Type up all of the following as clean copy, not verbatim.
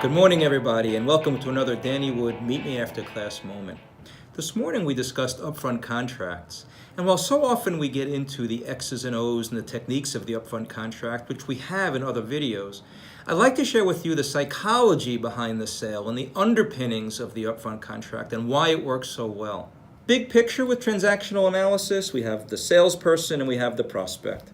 Good morning, everybody, and welcome to another Danny Wood Meet Me After Class moment. This morning we discussed upfront contracts, and while so often we get into the X's and O's and the techniques of the upfront contract, which we have in other videos, I'd like to share with you the psychology behind the sale and the underpinnings of the upfront contract and why it works so well. Big picture with transactional analysis, we have the salesperson and we have the prospect.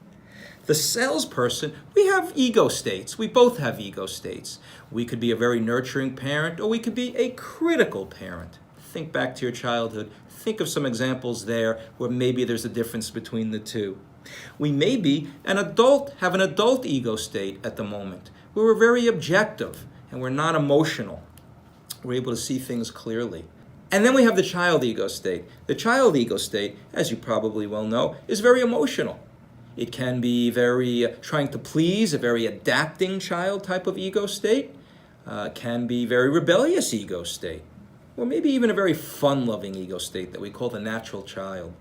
The salesperson, we have ego states. We both have ego states. We could be a very nurturing parent, or we could be a critical parent. Think back to your childhood. Think of some examples there where maybe there's a difference between the two. We may be have an adult ego state at the moment, where we're very objective and we're not emotional. We're able to see things clearly. And then we have the child ego state. The child ego state, as you probably well know, is very emotional. It can be very trying to please, a very adapting child type of ego state. Can be very rebellious ego state. Or maybe even a very fun-loving ego state that we call the natural child.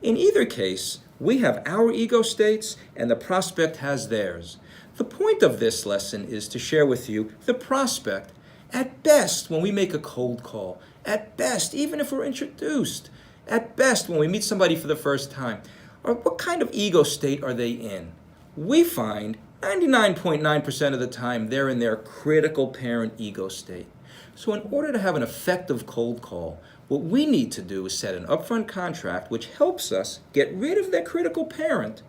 In either case, we have our ego states and the prospect has theirs. The point of this lesson is to share with you the prospect, at best when we make a cold call, at best even if we're introduced, at best when we meet somebody for the first time, or what kind of ego state are they in? We find 99.9% of the time they're in their critical parent ego state. So in order to have an effective cold call, what we need to do is set an upfront contract which helps us get rid of their critical parent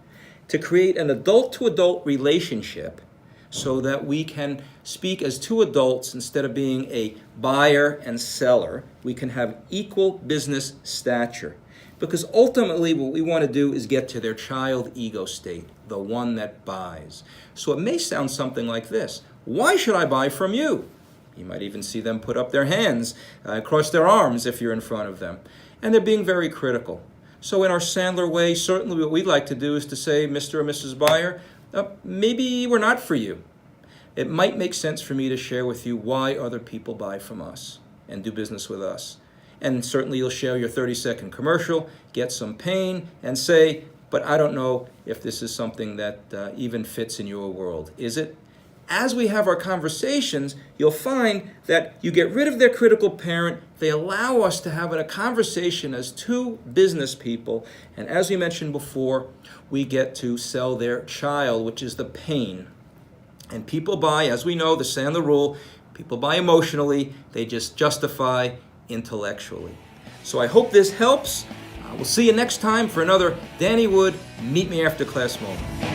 to create an adult-to-adult relationship so that we can speak as two adults instead of being a buyer and seller. We can have equal business stature. Because ultimately what we want to do is get to their child ego state, the one that buys. So it may sound something like this. Why should I buy from you? You might even see them put up their hands, cross their arms if you're in front of them. And they're being very critical. So in our Sandler way, certainly what we'd like to do is to say, Mr. or Mrs. Buyer, maybe we're not for you. It might make sense for me to share with you why other people buy from us and do business with us. And certainly you'll share your 30-second commercial, get some pain, and say, but I don't know if this is something that even fits in your world. Is it? As we have our conversations, you'll find that you get rid of their critical parent. They allow us to have a conversation as two business people. And as we mentioned before, we get to sell their child, which is the pain. And people buy, as we know, the Sandler rule, people buy emotionally. They just justify intellectually. So I hope this helps. We'll see you next time for another Danny Wood Meet Me After Class moment.